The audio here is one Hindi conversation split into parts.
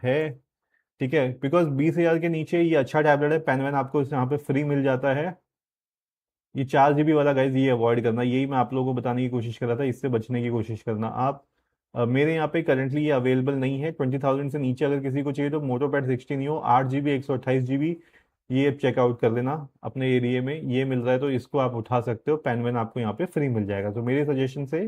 है। ठीक है, बिकॉज 20,000 के नीचे ये अच्छा टैबलेट है, पेन वैन आपको यहाँ पे फ्री मिल जाता है। ये 4 GB वाला गाइज ये अवॉइड करना, यही मैं आप लोगों को बताने की कोशिश कर रहा था, इससे बचने की कोशिश करना आप। मेरे यहाँ पे करंटली ये अवेलेबल नहीं है। 20,000 से नीचे अगर किसी को चाहिए तो मोटोपैड 16 हो, 8 GB 128 GB, ये चेकआउट कर लेना अपने एरिया में, ये मिल रहा है तो इसको आप उठा सकते हो, पेन वेन आपको यहाँ पे फ्री मिल जाएगा। तो मेरे सजेशन से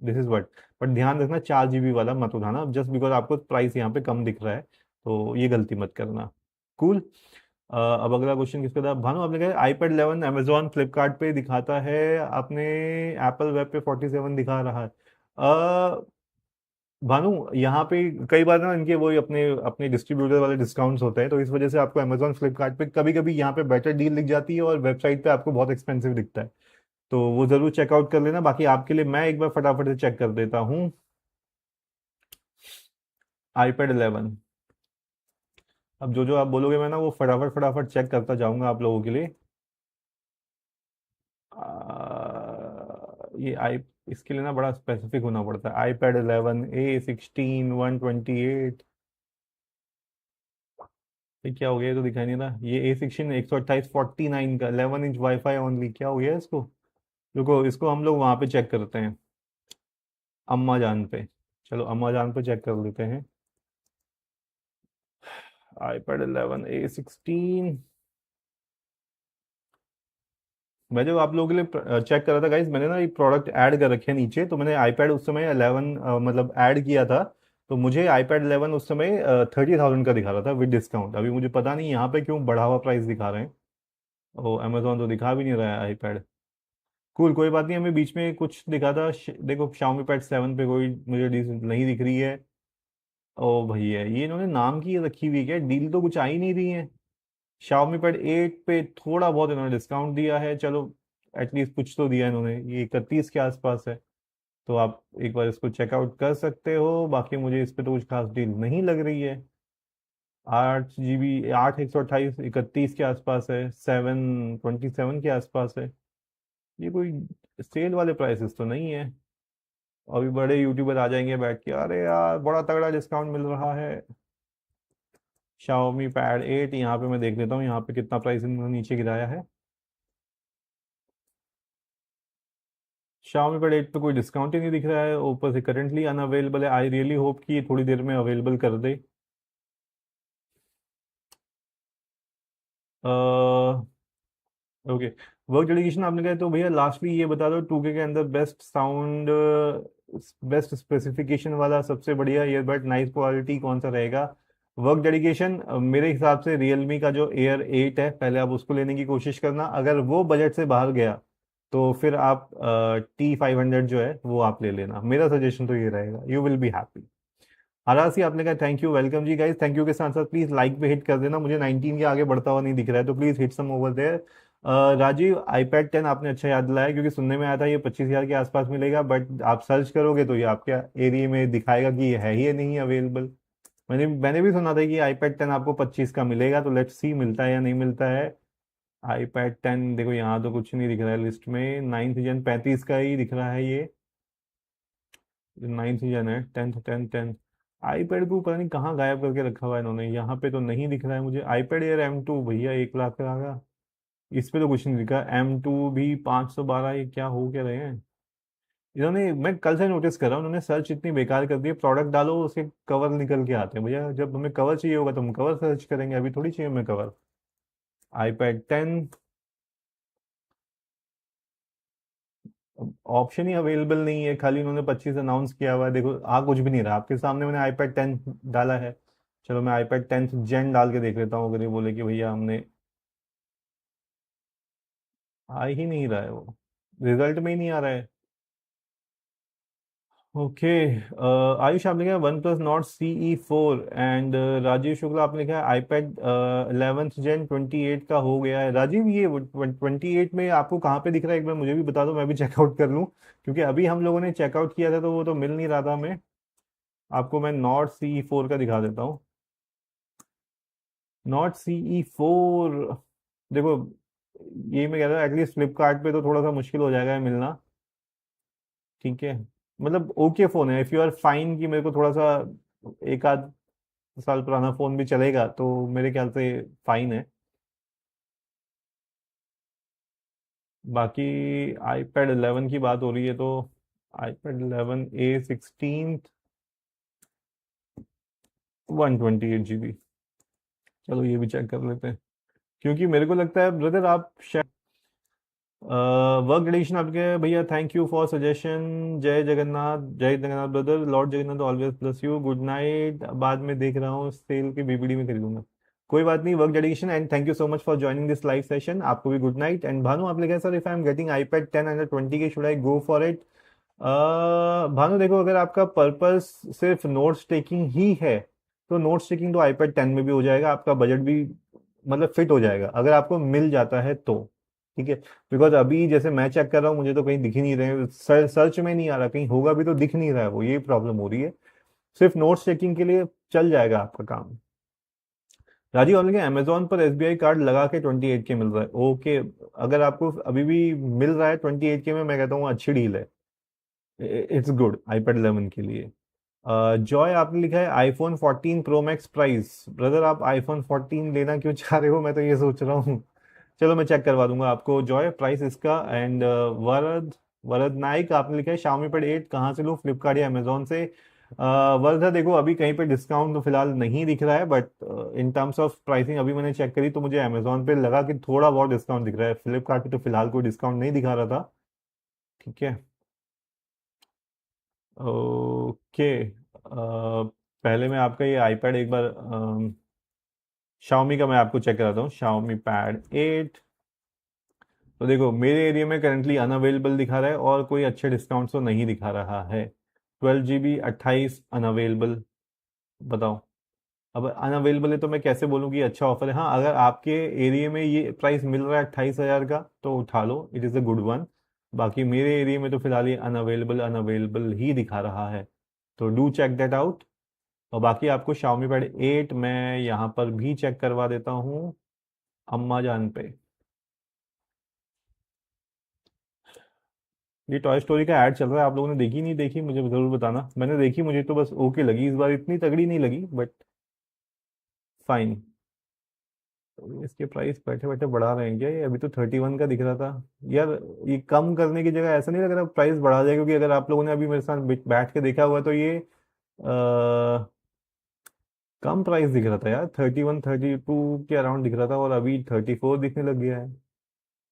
दिस इज व्हाट। बट ध्यान रखना 4 GB वाला मत उठाना जस्ट बिकॉज आपको प्राइस यहाँ पे कम दिख रहा है, तो ये गलती मत करना। कूल। अब अगला क्वेश्चन किसका था भानु, आपने कहा iPad 11 अमेजोन फ्लिपकार्ट पे दिखाता है, आपने एप्पल वेब पे 47 दिखा रहा है। भानु यहाँ पे कई बार ना इनके वो अपने अपने डिस्ट्रीब्यूटर वाले डिस्काउंट्स होते हैं, तो इस वजह से आपको अमेजोन फ्लिपकार्ट पे कभी कभी यहाँ पे बेटर डील दिख जाती है और वेबसाइट पे आपको बहुत एक्सपेंसिव दिखता है, तो वो जरूर चेकआउट कर लेना। बाकी आपके लिए मैं एक बार फटाफट से चेक कर देता हूँ। iPad 11, अब जो जो आप बोलोगे मैं ना वो फटाफट फटाफट चेक करता जाऊंगा आप लोगों के लिए। ये आई इसके लिए ना बड़ा स्पेसिफिक होना पड़ता है। iPad 11 A16 128, ये क्या हो गया, ये तो दिखाई नहीं रहा। ये A16 128 49 का 11 इंच वाईफाई ओनली, क्या हो गया इसको। रुको, इसको हम लोग वहां पे चेक करते हैं, अम्मा जान पे। चलो अम्मा जान पे चेक कर लेते हैं। iPad 11 A16, मैं जब आप लोगों के लिए चेक कर रहा था गाइज, मैंने ना ये प्रोडक्ट ऐड कर रखे हैं नीचे, तो मैंने आईपैड उस समय 11 मतलब ऐड किया था, तो मुझे iPad 11 उस समय 30,000 का दिखा रहा था विद डिस्काउंट। अभी मुझे पता नहीं यहाँ पे क्यों बढ़ा हुआ प्राइस दिखा रहे हैं। ओ अमेजोन तो दिखा भी नहीं रहा है आईपैड। कूल, कोई बात नहीं, हमें बीच में कुछ दिखा था देखो Xiaomi Pad 7 पे कोई मुझे डील नहीं दिख रही है। ओ भैया ये इन्होंने नाम की रखी हुई है क्या, डील तो कुछ आ ही नहीं रही है। Xiaomi Pad 8 पे थोड़ा बहुत इन्होंने डिस्काउंट दिया है, चलो एटलीस्ट कुछ तो दिया इन्होंने, ये 31 के आसपास है, तो आप एक बार इसको चेकआउट कर सकते हो। बाकी मुझे इस पे तो कुछ खास डील नहीं लग रही है। 8 GB 8 128 31 के आसपास है, 727 के आसपास है, ये कोई सेल वाले प्राइसेस तो नहीं है। अभी बड़े यूट्यूबर आ जाएंगे बैठ के, अरे यार बड़ा तगड़ा डिस्काउंट मिल रहा है। Xiaomi Pad 8 यहाँ पे मैं देख लेता हूँ यहाँ पे कितना प्राइस इन्होंने नीचे गिराया है। Xiaomi Pad 8 पे कोई डिस्काउंट ही नहीं दिख रहा है, ऊपर से करंटली अनअवेलेबल है। आई रियली होप कि ये थोड़ी देर में अवेलेबल कर दे। ओके, वर्क डेडिकेशन आपने कहा, तो भैया लास्टली ये बता दो 2K के अंदर बेस्ट साउंड, बेस्ट स्पेसिफिकेशन वाला सबसे बढ़िया ईयरबड नाइस क्वालिटी कौन सा रहेगा। वर्क डेडिकेशन मेरे हिसाब से रियलमी का जो Air 8 है, पहले आप उसको लेने की कोशिश करना, अगर वो बजट से बाहर गया तो फिर आप T500 जो है वो आप ले लेना, मेरा सजेशन तो ये रहेगा, यू विल बी हैप्पी। आरासी आपने कहा thank you, welcome ji guys, thank you के साथ साथ प्लीज लाइक पे हिट कर देना, मुझे 19 के आगे बढ़ता हुआ नहीं दिख रहा है तो please hit some over there. Rajiv iPad 10 आपने अच्छा याद दिलाया, क्योंकि सुनने में आया था ये 25,000 के आसपास मिलेगा, बट आप सर्च करोगे तो ये आपके एरिया में दिखाएगा कि ये है ही नहीं अवेलेबल। मैंने भी सुना था कि iPad 10 आपको 25 का मिलेगा, तो लेट्स सी मिलता है या नहीं मिलता है। iPad 10 देखो यहाँ तो कुछ नहीं दिख रहा है लिस्ट में, 9th Gen 35 का ही दिख रहा है ये, 9th Gen है, 10th आईपैड को पता नहीं कहाँ गायब करके रखा हुआ है इन्होंने, यहाँ पे तो नहीं दिख रहा है मुझे। iPad Air M2 भैया 1 लाख का, इस पे तो कुछ नहीं दिखा। M2 भी 512, ये क्या हो क्या रहे हैं इन्होंने, मैं कल से नोटिस कर रहा हूँ, उन्होंने सर्च इतनी बेकार कर दी है, प्रोडक्ट डालो उसके कवर निकल के आते हैं भैया, जब हमें कवर चाहिए होगा तो हम कवर सर्च करेंगे, अभी थोड़ी चाहिए हमें कवर। iPad 10 ऑप्शन ही अवेलेबल नहीं है, खाली उन्होंने 25 अनाउंस किया हुआ है, देखो आ कुछ भी नहीं रहा आपके सामने, मैंने iPad 10 डाला है। चलो मैं iPad 10th Gen डाल के देख लेता हूँ, अगर ये बोले कि भैया हमने, आ ही नहीं रहा है वो, रिजल्ट में ही नहीं आ रहा है। ओके, आयुष आपने लिखा है OnePlus Nord CE4, and Rajiv Shukla आपने लिखा है iPad 11th Gen 28 का हो गया है। राजीव ये 28 में आपको कहाँ पे दिख रहा है, एक बार मुझे भी बता दो, मैं भी चेकआउट कर लूँ, क्योंकि अभी हम लोगों ने चेकआउट किया था तो वो तो मिल नहीं रहा था हमें। आपको मैं Nord CE4 का दिखा देता हूँ। Nord CE4 देखो, ये मैं कह रहा हूँ एटलीस्ट फ्लिपकार्ट पे तो थोड़ा सा मुश्किल हो जाएगा ये मिलना। ठीक है, मतलब ओके फोन है, इफ यू आर फाइन कि मेरे को थोड़ा सा एक आध साल पुराना फ़ोन भी चलेगा, तो मेरे ख्याल से फाइन है। बाकी आईपैड 11 की बात हो रही है तो iPad 11a 16 128 GB। चलो ये भी चेक कर लेते हैं, क्योंकि मेरे को लगता है ब्रदर आप शायद वर्क एडिशन आपके भैया। Thank you for suggestion. जय Jagannath brother, lord Jagannath always bless you, good night. बाद में देख रहा हूँ सेल के बीबीडी में खरीदूंगा। कोई बात नहीं, work dedication, and thank you so much for joining this live session. आपको भी गुड नाइट। एंड भानु आपने कहा sir, if I am getting iPad 10 under 20K should I go for it? Bhanu देखो, अगर आपका पर्पस सिर्फ नोट्स टेकिंग ही है तो नोट्स टेकिंग तो iPad 10 में भी हो जाएगा, आपका बजट भी मतलब फिट हो जाएगा अगर आपको मिल जाता है तो। ठीक है, बिकॉज अभी जैसे मैं चेक कर रहा हूँ मुझे तो कहीं दिख ही नहीं रहे, सर्च में नहीं आ रहा, कहीं होगा भी तो दिख नहीं रहा है वो, ये प्रॉब्लम हो रही है। सिर्फ नोट्स टेकिंग के लिए चल जाएगा आपका काम। राजीव आपने कहा अमेजोन पर SBI कार्ड लगा के 28K मिल रहा है। ओके, अगर आपको अभी भी मिल रहा है 28K में, मैं कहता हूँ अच्छी डील है। इट्स गुड iPad 11 के लिए। जॉय आपने लिखा है iPhone 14 Pro Max price. Brother आप iPhone 14 लेना क्यों चाह रहे हो, मैं तो ये सोच रहा हूँ। चलो मैं चेक करवा दूंगा आपको जॉय प्राइस इसका। एंड वरद वरद नाइक आपने लिखा है Xiaomi Pad 8 कहाँ से लूँ, फ्लिपकार्ट या अमेजोन से? वरदा देखो, अभी कहीं पे डिस्काउंट तो फिलहाल नहीं दिख रहा है, but in terms of pricing अभी मैंने चेक करी तो मुझे अमेजोन पे लगा कि थोड़ा बहुत डिस्काउंट दिख रहा है। फ्लिपकार्ट पे तो फिलहाल कोई डिस्काउंट नहीं दिखा रहा था। ठीक है, ओके। पहले मैं आपका ये आईपैड एक बार Xiaomi का मैं आपको चेक कराता हूँ। Xiaomi Pad 8, तो देखो मेरे एरिया में करंटली अनअवेलेबल दिखा रहा है और कोई अच्छे डिस्काउंट तो नहीं दिखा रहा है। 12 GB 28 अनअवेलेबल। बताओ, अब अनअवेलेबल है तो मैं कैसे बोलूँ कि अच्छा ऑफर है? हाँ, अगर आपके एरिया में ये प्राइस मिल रहा है 28,000 का तो उठा लो, it is a good one. बाकी मेरे एरिया में तो फिलहाल ये अनअवेलेबल अनअवेलेबल ही दिखा रहा है, तो डू चेक दैट आउट। और बाकी आपको Xiaomi Pad 8 मैं यहाँ पर भी चेक करवा देता हूँ अम्मा जान पे। ये टॉय स्टोरी का ऐड चल रहा है, आप लोगों ने देखी नहीं देखी मुझे जरूर बताना। मैंने देखी, मुझे तो बस ओके लगी, इस बार इतनी तगड़ी नहीं लगी, बट फाइन। इसके प्राइस बैठे बैठे बढ़ा रहे हैं क्या? ये अभी तो 31 का दिख रहा था यार। ये कम करने की जगह ऐसा नहीं लग रहा प्राइस बढ़ा जाए? क्योंकि अगर आप लोगों ने अभी मेरे साथ बैठ के देखा हुआ तो ये कम प्राइस दिख रहा था यार, 31 32 के अराउंड दिख रहा था, और अभी 34 दिखने लग गया है।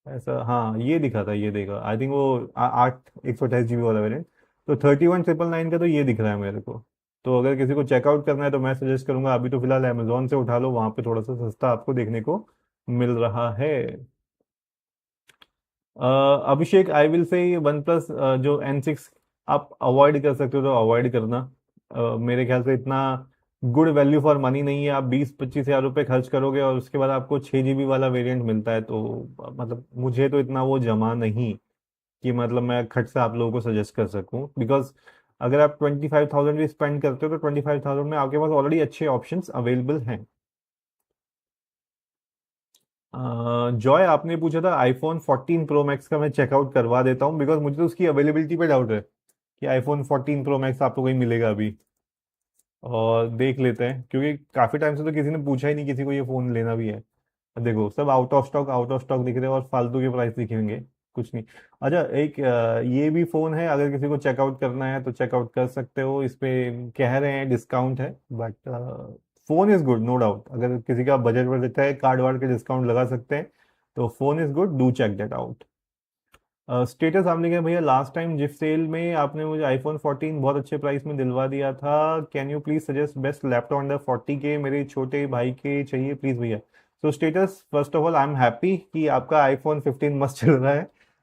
ऐसा, हाँ ये दिखा था, ये देखा आई थिंक वो 128 GB वाला वेरियंट। तो 31,999 का तो ये दिख रहा है मेरे को। तो अगर किसी को चेकआउट करना है तो मैं सजेस्ट करूंगा अभी तो फिलहाल अमेजोन से उठा लो, वहां पे थोड़ा सा सस्ता आपको देखने को मिल रहा है। Uh, Abhishek I will say one plus जो N6 आप अवॉइड कर सकते हो तो अवॉइड करना। मेरे ख्याल से इतना गुड वैल्यू फॉर मनी नहीं है। आप 20 25 हज़ार रुपये खर्च करोगे और उसके बाद आपको 6 GB वाला वेरिएंट मिलता है, तो मतलब मुझे तो इतना वो जमा नहीं कि मतलब मैं खट से आप लोगों को सजेस्ट कर सकूं। बिकॉज अगर आप 25,000 भी स्पेंड करते हो तो 25,000 में आपके पास ऑलरेडी अच्छे ऑप्शंस अवेलेबल हैं। जॉय आपने पूछा था iPhone 14 Pro Max का, मैं चेकआउट करवा देता हूँ बिकॉज मुझे तो उसकी अवेलेबिलिटी पे डाउट है कि iPhone 14 Pro Max आपको कहीं मिलेगा अभी। और देख लेते हैं, क्योंकि काफ़ी टाइम से तो किसी ने पूछा ही नहीं किसी को ये फ़ोन लेना भी है। अब देखो सब आउट ऑफ स्टॉक दिख रहे हैं और फालतू के प्राइस दिखेंगे, कुछ नहीं। अच्छा, एक ये भी फ़ोन है, अगर किसी को चेकआउट करना है तो चेकआउट कर सकते हो। इस पे कह रहे हैं डिस्काउंट है, but phone is good no doubt. अगर किसी का बजट बजट है, कार्ड वार्ड के डिस्काउंट लगा सकते हैं, तो phone is good, do check that out. Status आपने कहा भैया लास्ट टाइम जिप सेल में आपने मुझे iPhone 14 बहुत अच्छे प्राइस में दिलवा दिया था, can you please suggest best laptop under 40K, मेरे छोटे भाई के चाहिए प्लीज भैया। So status, first of all I am happy कि आपका iPhone 15 मस्त चल रहा है,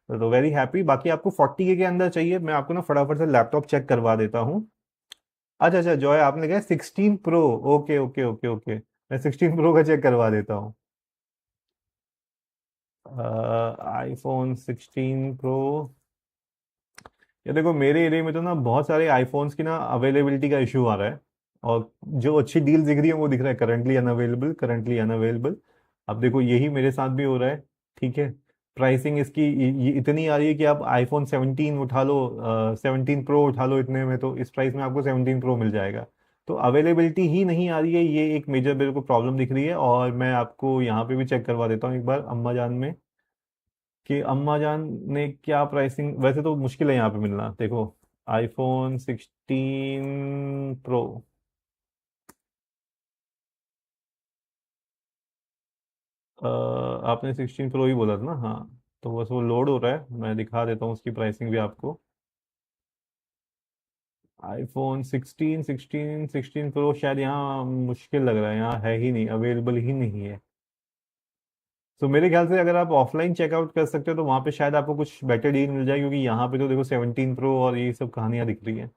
तो वेरी हैप्पी। बाकी आपको 40K के अंदर चाहिए, मैं आपको ना फटाफट से लैपटॉप चेक करवा देता हूँ। अच्छा अच्छा, जॉय आपने कहा 16 Pro, okay okay okay okay, मैं 16 Pro का चेक करवा देता हूँ। iPhone 16 Pro, ये देखो मेरे एरिया में तो ना बहुत सारे आईफोन्स की ना अवेलेबिलिटी का इशू आ रहा है, और जो अच्छी डील दिख रही है वो दिख रहा है करंटली अनअवेलेबल, करंटली अनअवेलेबल। अब देखो यही मेरे साथ भी हो रहा है। ठीक है, प्राइसिंग इसकी ये इतनी आ रही है कि आप iPhone 17 उठा लो, 17 Pro उठा लो, इतने में तो इस प्राइस में आपको 17 Pro मिल जाएगा। तो अवेलेबिलिटी ही नहीं आ रही है, ये एक मेजर मेरे को प्रॉब्लम दिख रही है। और मैं आपको यहाँ पे भी चेक करवा देता हूँ एक बार अम्मा जान में, कि अम्मा जान ने क्या प्राइसिंग, वैसे तो मुश्किल है यहाँ पे मिलना। देखो, आईफोन 16 प्रो, आपने 16 प्रो ही बोला था ना? हाँ, तो बस वो लोड हो रहा है, मैं दिखा देता हूँ उसकी प्राइसिंग भी आपको। आईफोन 16 प्रो शायद यहाँ मुश्किल लग रहा है, यहाँ है ही नहीं, अवेलेबल ही नहीं है। तो मेरे ख्याल से अगर आप ऑफलाइन चेकआउट कर सकते हो तो वहाँ पे शायद आपको कुछ बेटर डील मिल जाए, क्योंकि यहाँ पे तो देखो 17 प्रो और ये सब कहानियां दिख रही हैं।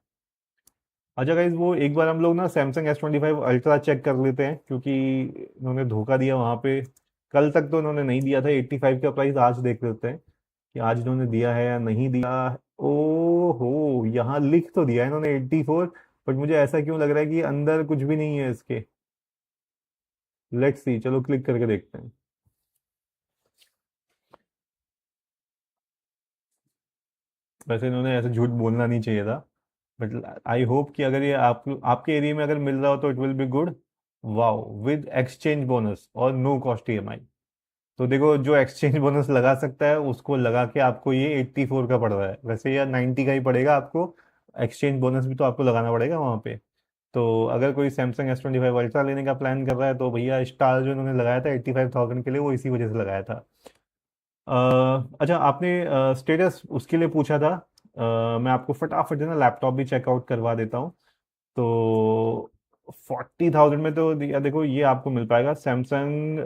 अच्छा गाइज, वो एक बार हम लोग ना सैमसंग S25 अल्ट्रा चेक कर लेते हैं, क्योंकि इन्होंने धोखा दिया वहाँ पे। कल तक तो इन्होंने नहीं दिया था 85 का प्राइस, आज देख लेते हैं कि आज इन्होंने दिया है या नहीं दिया। ओ हो, यहाँ लिख तो दिया है इन्होंने 84, बट मुझे ऐसा क्यों लग रहा है कि अंदर कुछ भी नहीं है इसके। लेट्स सी, चलो क्लिक करके देखते हैं। वैसे इन्होंने ऐसे झूठ बोलना नहीं चाहिए था, बट आई होप कि अगर ये आपके एरिया में अगर मिल रहा हो तो it will be good. Wow, with exchange bonus और नो कॉस्ट ईएमआई। तो देखो, जो एक्सचेंज बोनस लगा सकता है उसको लगा के आपको ये 84 का पड़ रहा है, वैसे यार 90 का ही पड़ेगा आपको। एक्सचेंज बोनस भी तो आपको लगाना पड़ेगा वहाँ पे। तो अगर कोई सैमसंग S25 अल्ट्रा लेने का प्लान कर रहा है तो भैया, स्टार जो इन्होंने लगाया था 85,000 के लिए, वो इसी वजह से लगाया था। अ, अच्छा, आपने स्टेटस उसके लिए पूछा था। मैं आपको फटाफट जो है ना लैपटॉप भी चेकआउट करवा देता हूँ। तो 40,000 में तो देखो, ये आपको मिल पाएगा सैमसंग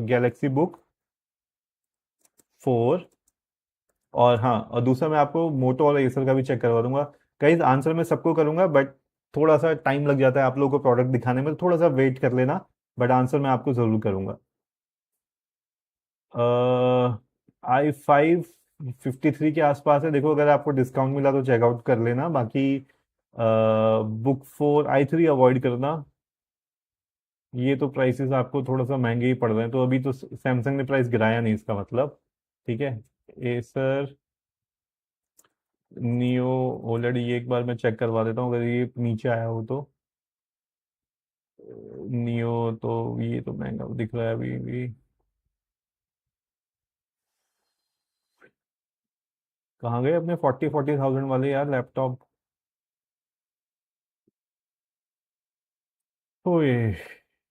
गैलेक्सी बुक 4। और हाँ, और दूसरा मैं आपको मोटो और एसर का भी चेक करवा दूंगा। कई आंसर मैं सबको करूंगा, बट थोड़ा सा टाइम लग जाता है आप लोगों को प्रोडक्ट दिखाने में, तो थोड़ा सा वेट कर लेना। बट आंसर मैं आपको जरूर करूंगा। i5 53 के आसपास है, देखो अगर आपको डिस्काउंट मिला तो चेकआउट कर लेना। बाकी बुक 4 i3 अवॉइड करना। ये तो प्राइसेस आपको थोड़ा सा महंगे ही पड़ रहे हैं, तो अभी तो सैमसंग ने प्राइस गिराया नहीं इसका मतलब। ठीक है। एसर नियो ओलेड, ये एक बार मैं चेक करवा देता हूँ अगर ये नीचे आया हो तो। नियो तो ये तो महंगा दिख रहा है अभी भी। कहाँ गए अपने 40,000 वाले यार लैपटॉप? ओए,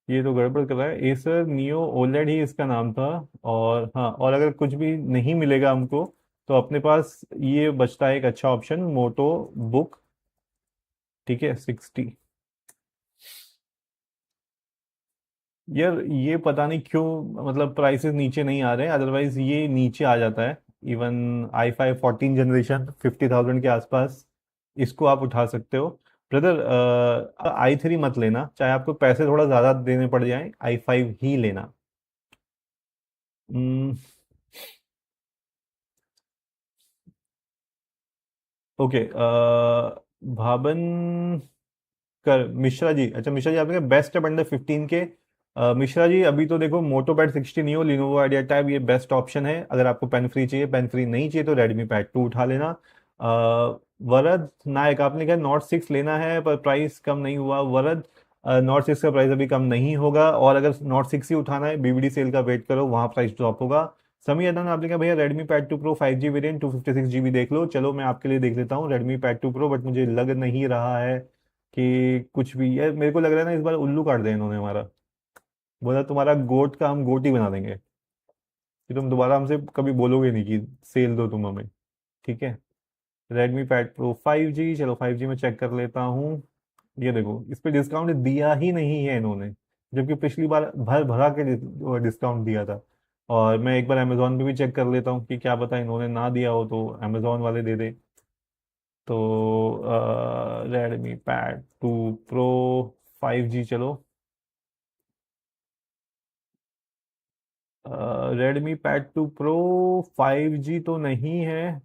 ये तो गड़बड़ कर रहा है। एसर नियो ओलेड ही इसका नाम था। और हाँ, और अगर कुछ भी नहीं मिलेगा हमको तो अपने पास ये बचता है एक अच्छा ऑप्शन, मोटो बुक। ठीक है, 60। यार ये पता नहीं क्यों, मतलब प्राइसेस नीचे नहीं आ रहे हैं, अदरवाइज ये नीचे आ जाता है। इवन i5 14 जनरेशन 50,000 के आसपास, इसको आप उठा सकते हो। ब्रदर, i3 मत लेना, चाहे आपको पैसे थोड़ा ज़्यादा देने पड़ जाए, i5 ही लेना। हम्म, ओके। भाबन कर मिश्रा जी, अच्छा मिश्रा जी, आपके बेस्ट है बंडल 15 के। मिश्रा जी, अभी तो देखो मोटो पैड 16 हो, लिनोवो आइडिया टैब, ये बेस्ट ऑप्शन है। अगर आपको पेन फ्री चाहिए, पेन फ्री नहीं चाहिए तो रेडमी पैड 2 उठा लेना। वरद नायक, आपने कहा नॉट 6 लेना है पर प्राइस कम नहीं हुआ। वरद, नॉट 6 का प्राइस अभी कम नहीं होगा, और अगर नॉट 6 ही उठाना है, बीबीडी सेल का वेट करो, वहाँ प्राइस ड्रॉप होगा। समी अदन, आपने कहा भैया Redmi pad 2 pro 5G variant 256 GB देख लो। चलो मैं आपके लिए देख लेता हूँ रेडमी पैड 2 प्रो, बट मुझे लग नहीं रहा है कि कुछ भी। यार मेरे को लग रहा है ना, इस बार उल्लू काट दें इन्होंने हमारा। बोला तुम्हारा गोट का हम गोट ही बना देंगे, कि तुम दोबारा हमसे कभी बोलोगे नहीं कि सेल दो तुम हमें। ठीक है। रेडमी पैड प्रो 5G, चलो 5G में चेक कर लेता हूँ। ये देखो, इस पे डिस्काउंट दिया ही नहीं है इन्होंने, जबकि पिछली बार भर भरा के डिस्काउंट दिया था। और मैं एक बार अमेजोन पे भी चेक कर लेता हूँ कि क्या पता इन्होंने ना दिया हो तो अमेजोन वाले दे दे। तो रेडमी पैड 2 प्रो 5G, चलो। रेडमी पैड 2 प्रो 5G तो नहीं है।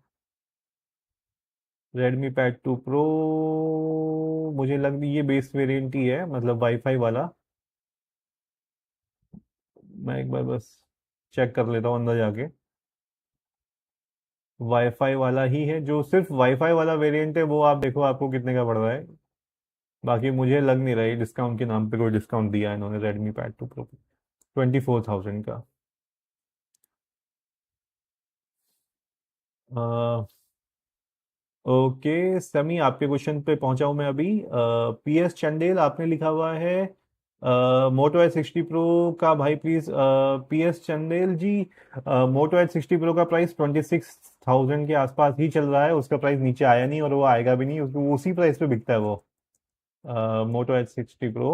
रेडमी पैड 2 प्रो, मुझे लग रही ये बेस वेरिएंट ही है, मतलब वाईफाई वाला। मैं एक बार बस चेक कर लेता हूँ अंदर जाके। वाईफाई वाला ही है, जो सिर्फ वाईफाई वाला वेरिएंट है वो आप देखो आपको कितने का पड़ रहा है। बाकी मुझे लग नहीं रहा है डिस्काउंट के नाम पे कोई डिस्काउंट दिया है इन्होंने रेडमी पैड 2 प्रो 24,000 का। ओके समी, आपके क्वेश्चन पे पहुंचा हूं मैं अभी। पी एस चंडेल आपने लिखा हुआ है मोटो एच 60 प्रो का। भाई please, P S Chandel ji, Moto H 60 pro का प्राइस 26,000 के आसपास ही चल रहा है। उसका प्राइस नीचे आया नहीं और वो आएगा भी नहीं, उसको उसी प्राइस पे बिकता है वो मोटो एच 60 प्रो।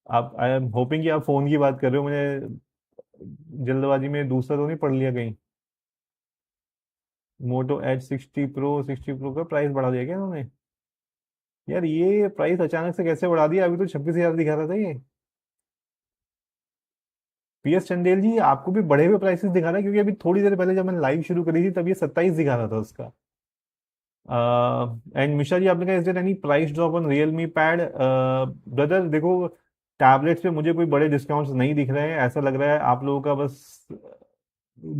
आप, आई एम होपिंग कि आप फोन की बात कर रहे हो, मैंने जल्दबाजी में दूसरा तो नहीं पढ़ लिया कहीं। मोटो एच 60 प्रो का प्राइस बढ़ा दिया क्या इन्होंने? यार ये प्राइस अचानक से कैसे बढ़ा दिया? अभी तो 26,000 दिखा रहा था ये। पी एस चंदेल जी, आपको भी बढ़े हुए प्राइसेस दिखा रहा है, क्योंकि अभी थोड़ी देर पहले जब मैंने लाइव शुरू करी थी तब ये 27 दिखा रहा था उसका। एंड मिश्रा जी, आपने कहा is there any price drop on Realme pad? Brother देखो, टैबलेट्स पे मुझे कोई बड़े डिस्काउंट्स नहीं दिख रहे हैं। ऐसा लग रहा है आप लोगों का बस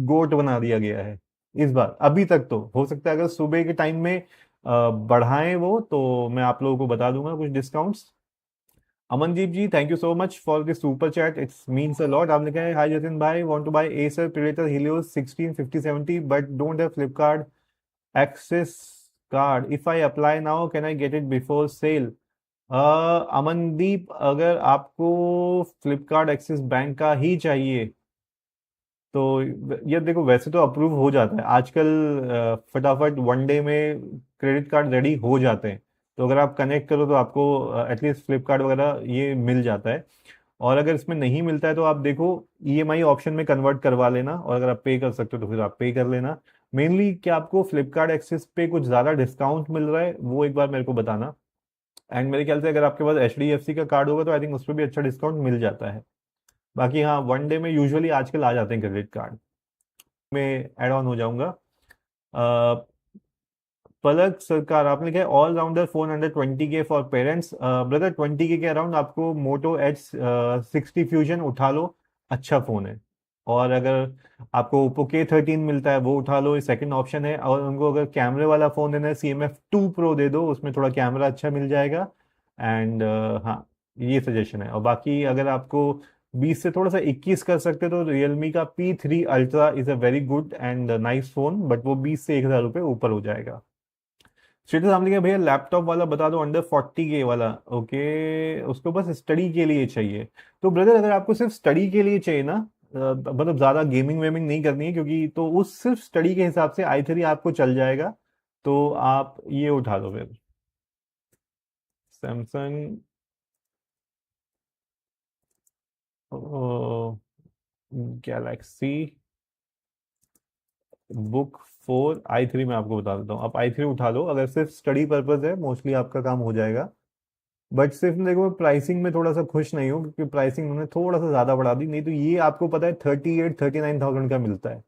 गोट बना दिया गया है इस बार। अभी तक तो हो सकता है अगर सुबह के टाइम में बढ़ाएं वो, तो मैं आप लोगों को बता दूंगा कुछ discounts. Amandeep ji, thank you so much for this super chat, it's means a lot. आपने कहा है हाय जतिन भाई, want to buy Acer Predator Helios 165070 but don't have Flipkart Axis card, if I apply now can I get it before sale? Amandeep, अगर आपको फ्लिपकार्ट एक्सिस बैंक का ही चाहिए तो ये देखो, वैसे तो अप्रूव हो जाता है आजकल। फटाफट वन डे में क्रेडिट कार्ड रेडी हो जाते हैं। तो अगर आप कनेक्ट करो तो आपको एटलीस्ट फ्लिपकार्ट वगैरह ये मिल जाता है। और अगर इसमें नहीं मिलता है तो आप देखो ईएमआई ऑप्शन में कन्वर्ट करवा लेना, और अगर आप पे कर सकते हो तो फिर आप पे कर लेना। मेनली क्या आपको फ्लिपकार्ट एक्सेस पे कुछ ज़्यादा डिस्काउंट मिल रहा है वो एक बार मेरे को बताना। एंड मेरे ख्याल से अगर आपके पास एचडीएफसी का कार्ड होगा तो आई थिंक उस पर भी अच्छा डिस्काउंट मिल जाता है। बाकी हाँ, वन डे में यूजुअली आजकल आ जाते हैं क्रेडिट कार्ड में। एड ऑन हो जाऊंगा। पलक सरकार, आपने लिखा है allrounder phone under 20K for parents. Brother 20K के अराउंड आपको मोटो एच 60 फ्यूजन उठा लो, अच्छा फोन है। और अगर आपको ओप्पो K13 मिलता है वो उठा लो, ये सेकंड ऑप्शन है। और उनको अगर कैमरे वाला फोन देना है CMF 2 प्रो दे दो, उसमें थोड़ा कैमरा अच्छा मिल जाएगा। एंड हाँ, ये सजेशन है। और बाकी अगर आपको 20 से थोड़ा सा 21 कर सकते हो तो रियलमी का P3 Ultra is a very good and nice phone, but वो 20 से 1,000 रुपये ऊपर हो जाएगा। स्टेटस हमने कहा भैया लैपटॉप वाला बता दो अंडर 40K वाला। ओके, उसको बस स्टडी के लिए चाहिए। तो ब्रदर अगर आपको सिर्फ स्टडी के लिए चाहिए ना, मतलब ज़्यादा गेमिंग वेमिंग नहीं करनी है, क्योंकि तो उस सिर्फ स्टडी के हिसाब से i3 आपको चल जाएगा। तो आप ये उठा लो फिर, सैमसंग गैलेक्सी बुक 4 i3 में आपको बता देता हूँ। आप i3 उठा लो, अगर सिर्फ स्टडी पर्पज है मोस्टली आपका काम हो जाएगा। बट सिर्फ देखो, प्राइसिंग में थोड़ा सा खुश नहीं हूँ, क्योंकि प्राइसिंग उन्होंने थोड़ा सा ज्यादा बढ़ा दी। नहीं तो ये आपको पता है 38-39,000 का मिलता है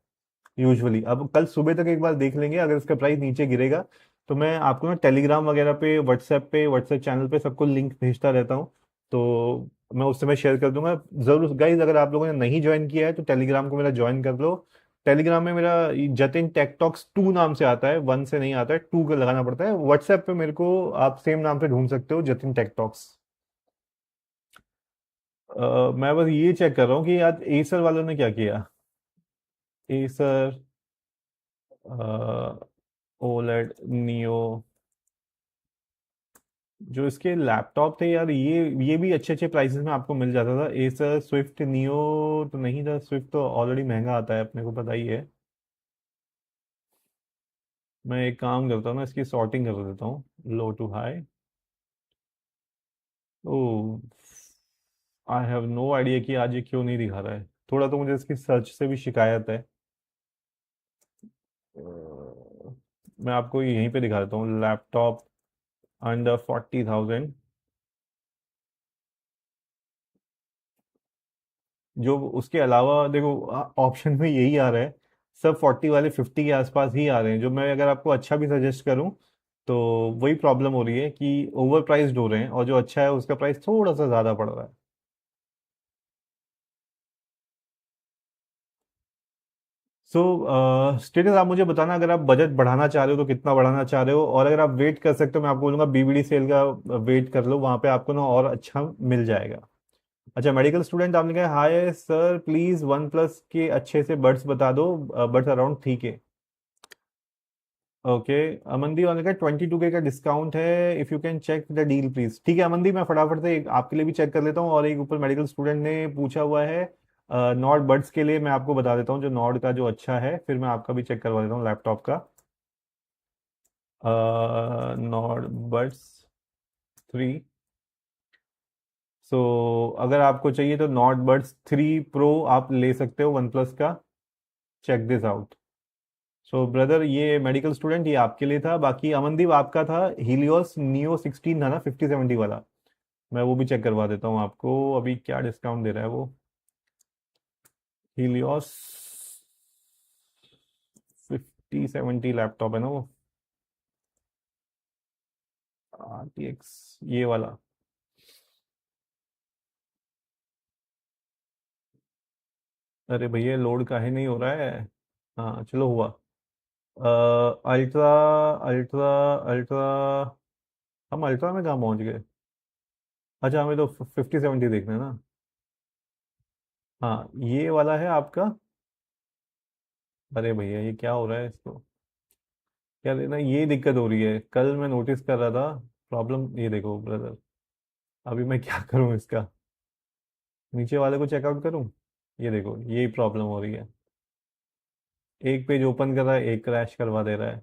यूजुअली। अब कल सुबह तक एक बार देख लेंगे, अगर इसका प्राइस नीचे गिरेगा तो मैं आपको ना टेलीग्राम वगैरह पे व्हाट्सएप चैनल पे सबको लिंक भेजता रहता हूँ। तो मैं उस समय शेयर कर दूंगा। जरूर गाइज, अगर आप लोगों ने नहीं ज्वाइन किया है तो टेलीग्राम को मेरा ज्वाइन कर लो। टेलीग्राम में मेरा जतिन टेक टॉक्स 2 नाम से आता है, 1 से नहीं आता है, 2 का लगाना पड़ता है। व्हाट्सएप पे मेरे को आप सेम नाम से ढूंढ सकते हो, जतिन टेक टॉक्स। मैं बस ये चेक कर रहा हूँ कि आज एसर वालों ने क्या किया। एसर ओलेड नियो, जो इसके लैपटॉप थे यार, ये भी अच्छे अच्छे प्राइसेस में आपको मिल जाता था। एसर स्विफ्ट नियो तो नहीं था, स्विफ्ट तो ऑलरेडी महंगा आता है, अपने को पता ही है। मैं एक काम करता हूँ ना, इसकी सॉर्टिंग कर देता हूँ low to high. Oh, I have no idea कि आज ये क्यों नहीं दिखा रहा है। थोड़ा तो मुझे इसकी सर्च से भी शिकायत है। मैं आपको यहीं पे दिखा देता हूँ, लैपटॉप अंडर 40,000। जो उसके अलावा देखो ऑप्शन में यही आ रहा है, सब 40 वाले 50 के आसपास ही आ रहे हैं। जो मैं अगर आपको अच्छा भी सजेस्ट करूं तो वही प्रॉब्लम हो रही है कि ओवर प्राइस्ड हो रहे हैं, और जो अच्छा है उसका प्राइस थोड़ा सा ज़्यादा पड़ रहा है। सो स्टेटस आप मुझे बताना, अगर आप बजट बढ़ाना चाह रहे हो तो कितना बढ़ाना चाह रहे हो, और अगर आप वेट कर सकते हो मैं आपको बोलूंगा बीबीडी सेल का वेट कर लो, वहां पे आपको ना और अच्छा मिल जाएगा। अच्छा, मेडिकल स्टूडेंट आपने कहा hi sir please one plus के अच्छे से बड्स बता दो, buds around 3K। Okay, Amandeep आपने कहा 22K का डिस्काउंट है, if you can check the deal please. ठीक है अमनदीप, मैं फटाफट से एक आपके लिए भी चेक कर लेता हूँ, और एक ऊपर मेडिकल स्टूडेंट ने पूछा हुआ है नॉट बड्स के लिए, मैं आपको बता देता हूँ जो नॉट का जो अच्छा है, फिर मैं आपका भी चेक करवा देता हूँ लैपटॉप का। Not buds 3। सो अगर आपको चाहिए तो नॉट बड्स 3 प्रो आप ले सकते हो वन प्लस का। Check this out. So brother ये मेडिकल स्टूडेंट ये आपके लिए था, बाकी अमनदीप आपका था हीलियोस नियो 16 था ना 5070 वाला, मैं वो भी चेक करवा देता हूँ आपको, अभी क्या डिस्काउंट दे रहा है वो। हीलियोस 5070 लैपटॉप है ना वो, RTX ये वाला। अरे भैया लोड काहे नहीं हो रहा है। हाँ चलो हुआ। अल्ट्रा, अल्ट्रा, अल्ट्रा, हम अल्ट्रा में कहाँ पहुंच गए। अच्छा हमें तो 5070 देखना है ना। हाँ ये वाला है आपका। अरे भैया ये क्या हो रहा है इसको, क्या ना ये दिक्कत हो रही है, कल मैं नोटिस कर रहा था प्रॉब्लम, ये देखो ब्रदर, अभी मैं क्या करूं इसका, नीचे वाले को चेकआउट करूं, ये देखो यही प्रॉब्लम हो रही है, एक पेज ओपन कर रहा है एक क्रैश करवा दे रहा है।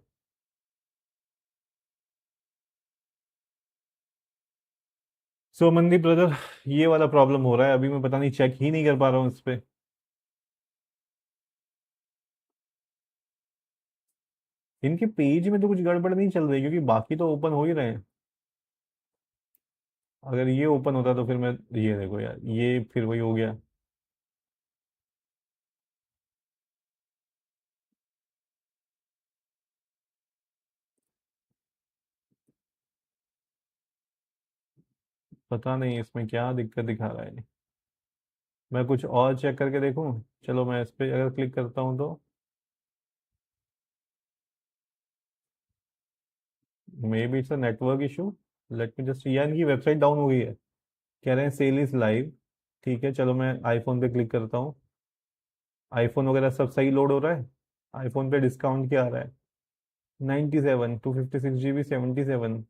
सो मनदीप ब्रदर ये वाला प्रॉब्लम हो रहा है, अभी मैं पता नहीं चेक ही नहीं कर पा रहा हूँ इस पे। इनके पेज में तो कुछ गड़बड़ नहीं चल रही, क्योंकि बाकी तो ओपन हो ही रहे हैं। अगर ये ओपन होता तो फिर मैं, ये देखो यार ये फिर वही हो गया। पता नहीं इसमें क्या दिक्कत दिखा रहा है, मैं कुछ और चेक करके देखूं। चलो मैं इस पे अगर क्लिक करता हूँ तो may be it's a network issue. Let me just, यार इनकी वेबसाइट डाउन हो गई है, कह रहे हैं सेल इज लाइव। ठीक है चलो मैं आईफोन पे क्लिक करता हूँ, आईफोन वगैरह सब सही लोड हो रहा है। आईफोन पे डिस्काउंट क्या आ रहा है, 97, 256 GB 77।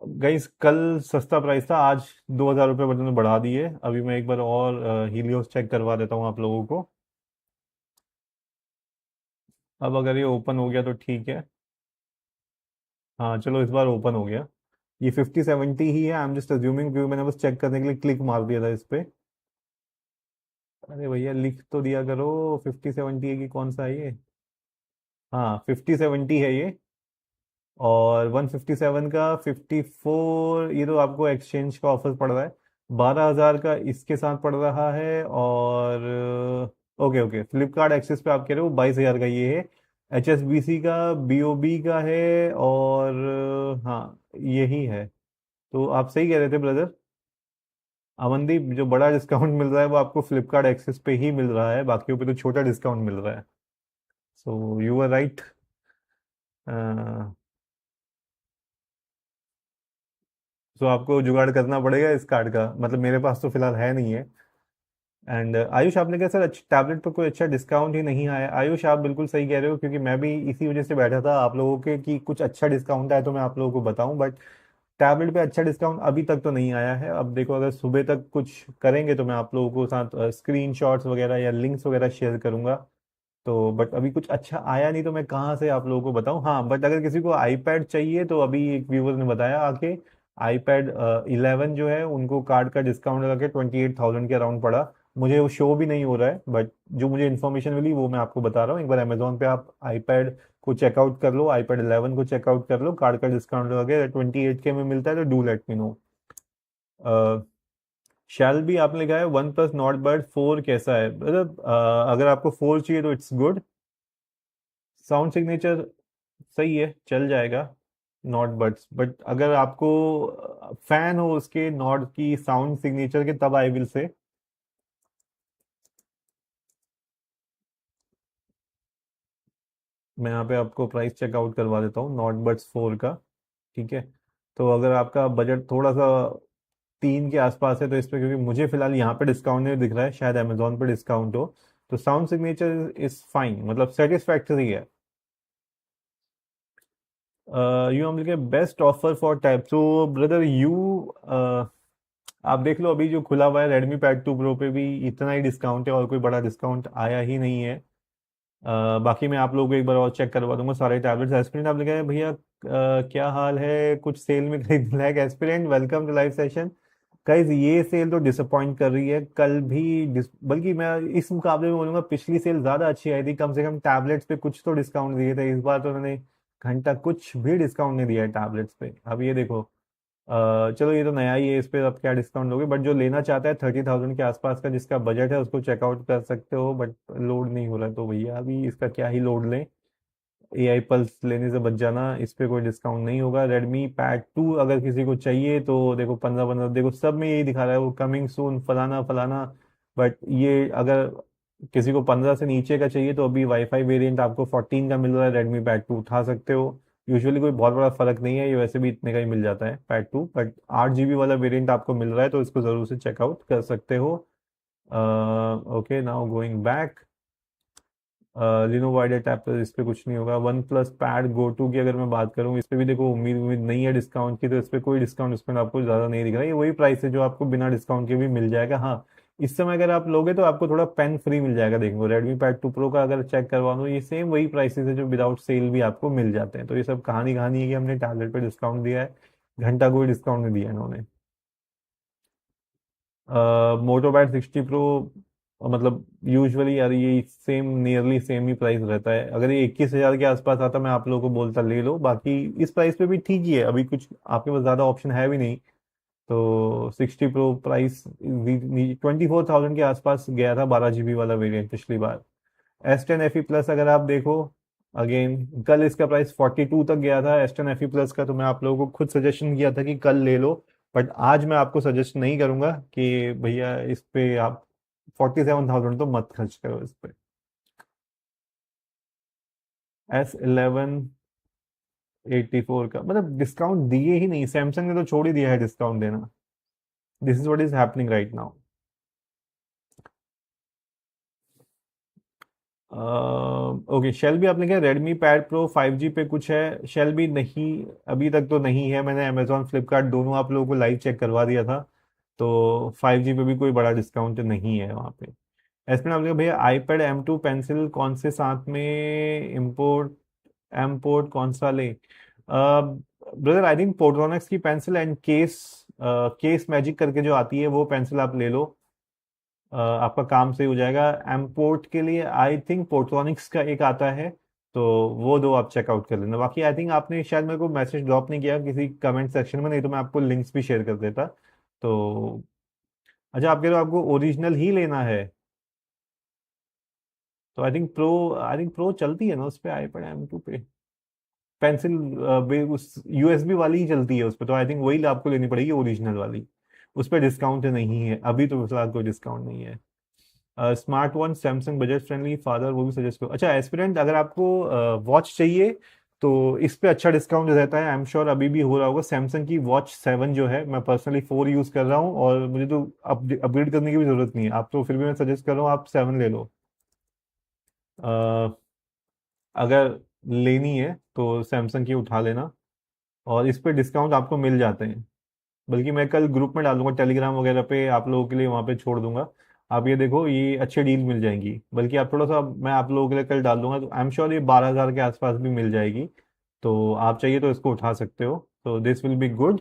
गाइस कल सस्ता प्राइस था, आज 2000 रुपये बटन में बढ़ा दिए, अभी मैं एक बार और हीलियोस चेक करवा देता हूँ आप लोगों को। अब अगर ये ओपन हो गया तो ठीक है। हाँ चलो इस बार ओपन हो गया, ये 5070 ही है, आई एम जस्ट अज्यूमिंग, क्योंकि मैंने बस चेक करने के लिए क्लिक मार दिया था इस पे। अरे भैया लिख तो दिया करो, 5070 है कि कौन सा है ये। हाँ 5070 है ये, और 157 का 54, ये तो आपको एक्सचेंज का ऑफर पड़ रहा है, 12,000 का इसके साथ पड़ रहा है, और ओके ओके फ्लिपकार्ट एक्सेस पे आप कह रहे हो 22,000 का ये है, HSBC का BOB का है, और हाँ यही है। तो आप सही कह रहे थे ब्रदर, अमनदीप जो बड़ा डिस्काउंट मिल रहा है वो आपको फ्लिपकार्ट एक्सेस पे ही मिल रहा है, बाकियों पे तो छोटा डिस्काउंट मिल रहा है। So you are right. So आपको जुगाड़ करना पड़ेगा इस कार्ड का, मतलब मेरे पास तो फिलहाल है नहीं है। एंड आयुष आपने कहा सर अच्छा टैबलेट पर कोई अच्छा डिस्काउंट ही नहीं आया, आयुष आप बिल्कुल सही कह रहे हो, क्योंकि मैं भी इसी वजह से बैठा था आप लोगों के कि कुछ अच्छा डिस्काउंट आए तो मैं आप लोगों को बताऊं, बट टैबलेट पे अच्छा डिस्काउंट अभी तक तो नहीं आया है। अब देखो अगर सुबह तक कुछ करेंगे तो मैं आप लोगों को साथ स्क्रीन शॉट्स वगैरह या लिंक्स वगैरह शेयर करूंगा। तो बट अभी कुछ अच्छा आया नहीं तो मैं कहाँ से आप लोगों को बताऊं। हाँ बट अगर किसी को आईपैड चाहिए तो अभी एक व्यूवर ने बताया आके, आईपैड 11 जो है उनको कार्ड का डिस्काउंट लगा के 28,000 के अराउंड पड़ा। मुझे वो शो भी नहीं हो रहा है, बट जो मुझे इन्फॉर्मेशन मिली वो मैं आपको बता रहा हूँ। एक बार अमेजोन पे आप आईपैड को चेकआउट कर लो, आईपैड 11 को चेकआउट कर लो, कार्ड का डिस्काउंट लगा के 28K में मिलता है, तो डू लेट मी नो। शैल भी आपने लिखा है वन प्लस नॉट बट 4 कैसा है, मतलब अगर आपको 4 चाहिए तो इट्स गुड। साउंड सिग्नेचर सही है चल जाएगा, नॉट बट्स, बट अगर आपको फैन हो उसके नॉट की साउंड सिग्नेचर के, तब आई विल से। मैं यहाँ पे आपको प्राइस चेकआउट करवा देता हूँ नॉट बट्स 4 का। ठीक है, तो अगर आपका बजट थोड़ा सा 3 के आसपास है तो इस पे, क्योंकि मुझे फिलहाल यहाँ पे डिस्काउंट नहीं दिख रहा है, शायद अमेजोन पे डिस्काउंट हो, तो साउंड सिग्नेचर इज फाइन, मतलब सेटिस्फैक्टरी है। यू हम लिखे best offer for type, so brother you, आप देख लो अभी जो खुला हुआ है रेडमी पैड 2 प्रो पे भी इतना ही डिस्काउंट है और कोई बड़ा डिस्काउंट आया ही नहीं है। बाकी मैं आप लोगों को एक बार और चेक करवा दूंगा सारे टैबलेट्स। एस्पिरेंट आप लिखा है भैया, क्या हाल है, कुछ सेल में खरीद लायक aspirant, welcome to live session. Guys ये सेल तो डिसअपॉइंट कर रही है, कल भी बल्कि मैं इस मुकाबले में बोलूंगा पिछली सेल ज्यादा अच्छी आई थी, कम से कम टैबलेट्स पे कुछ तो डिस्काउंट दिए थे। इस बार तो उन्होंने घंटा कुछ भी डिस्काउंट नहीं दिया है टैबलेट्स पे। अब ये देखो, चलो ये तो नया ही है, इस पे अब क्या डिस्काउंट लोगे, बट जो लेना चाहता है 30,000 के आसपास का जिसका बजट है उसको चेकआउट कर सकते हो, बट लोड नहीं हो रहा है तो भैया अभी इसका क्या ही लोड लें। एआई पल्स लेने से बच जाना, इस पे कोई डिस्काउंट नहीं होगा। रेडमी पैड 2 अगर किसी को चाहिए तो देखो 15 15, देखो सब में यही दिखा रहा है वो कमिंग सून फलाना फलाना, बट ये अगर किसी को 15 से नीचे का चाहिए तो अभी वाईफाई वेरिएंट आपको 14 का मिल रहा है, रेडमी पैड 2 उठा सकते हो। यूजुअली कोई बहुत बड़ा फर्क नहीं है, ये वैसे भी इतने का ही मिल जाता है पैड 2, बट 8 GB वाला वेरिएंट आपको मिल रहा है तो इसको जरूर से चेकआउट कर सकते हो। Okay, now going back, Lenovo Idea Tab पर इस पे कुछ नहीं होगा। OnePlus pad go to की अगर मैं बात करूँ, इस पे भी देखो उम्मीद उम्मीद नहीं है डिस्काउंट की, तो इस पे कोई डिस्काउंट इसमें आपको ज़्यादा नहीं दिख रहा है, ये वही प्राइस है जो आपको बिना डिस्काउंट के भी मिल जाएगा। हाँ, इस समय अगर आप लोगे तो आपको थोड़ा पेन फ्री मिल जाएगा, देखो रेडमी पैड 2 प्रो का अगर चेक करवा दो, ये सेम वही प्राइसेस है जो विदाउट सेल भी आपको मिल जाते हैं। तो ये सब कहानी कहानी है कि हमने टैबलेट पे डिस्काउंट दिया है, घंटा कोई डिस्काउंट नहीं दिया इन्होंने। मोटो बैट 60 प्रो, मतलब यूजुअली यार ये सेम नियरली सेम ही प्राइस रहता है, अगर ये 21,000 के आसपास आता मैं आप लोगों को बोलता ले लो, बाकी इस प्राइस पे भी ठीक ही है, अभी कुछ आपके पास ज़्यादा ऑप्शन है भी नहीं। तो 60 प्रो प्राइस 24,000 के आसपास गया था, 12 GB वाला वेरिएंट पिछली बार। S10 FE प्लस अगर आप देखो, अगेन कल इसका प्राइस 42 तक गया था S10 FE प्लस का, तो मैं आप लोगों को खुद सजेशन किया था कि कल ले लो, बट आज मैं आपको सजेस्ट नहीं करूंगा कि भैया इस पे आप 47,000 तो मत खर्च करो इस पे। S11 84 का मतलब डिस्काउंट दिए ही नहीं, सैमसंग ने तो छोड़ ही दिया है डिस्काउंट देना। This is what is happening right now. Okay, शेल भी आपने क्या, रेडमी पैड प्रो 5G पे कुछ है, शेल भी नहीं, अभी तक तो नहीं है। मैंने अमेजोन फ्लिपकार्ट दोनों आप लोगों को लाइव चेक करवा दिया था, तो 5G पे भी कोई बड़ा डिस्काउंट नहीं है वहाँ पे। एसपी आपने कहा भैया iPad M2 पेंसिल कौन से साथ में इम्पोर्ट, एम पोर्ट कौन सा ले, ब्रदर आई थिंक पोर्ट्रॉनिक्स की pencil and case, case magic करके जो आती है वो पेंसिल आप ले लो, आपका काम सही हो जाएगा। एमपोर्ट के लिए आई थिंक पोर्ट्रॉनिक्स का एक आता है, तो वो दो आप चेकआउट कर लेना। बाकी आई थिंक आपने शायद मेरे को मैसेज ड्रॉप नहीं किया किसी कमेंट सेक्शन में, नहीं तो मैं आपको लिंक्स भी शेयर कर देता। तो अच्छा, आप कह रहे हो आपको ओरिजिनल ही लेना है, तो आई थिंक प्रो चलती है ना उस पे, iPad M2 पे पेंसिल, उस यूएसबी वाली ही चलती है उस पे, तो आई थिंक वही आपको लेनी पड़ेगी ओरिजिनल वाली। उस पर डिस्काउंट नहीं है अभी, तो फिलहाल कोई डिस्काउंट नहीं है। Smart one Samsung budget friendly father, वो भी सजेस्ट करो। अच्छा एस्पिरेंट, अगर आपको वॉच चाहिए तो इस पे अच्छा डिस्काउंट रहता है, आई एम श्योर अभी भी हो रहा होगा। सैमसंग की वॉच 7 जो है, मैं पर्सनली 4 यूज कर रहा हूँ और मुझे तो अपग्रेड करने की भी जरूरत नहीं है, आप तो फिर भी मैं सजेस्ट कर रहा हूँ आप 7 ले लो। अ, अगर लेनी है तो सैमसंग की उठा लेना, और इस पे डिस्काउंट आपको मिल जाते हैं, बल्कि मैं कल ग्रुप में डालूंगा टेलीग्राम वगैरह पे, आप लोगों के लिए वहां पे छोड़ दूंगा। आप ये देखो ये अच्छी डील मिल जाएंगी, बल्कि आप थोड़ा सा, मैं आप लोगों के लिए कल डाल दूंगा तो आई एम श्योर ये 12,000 के आसपास भी मिल जाएगी, तो आप चाहिए तो इसको उठा सकते हो, तो this will be good.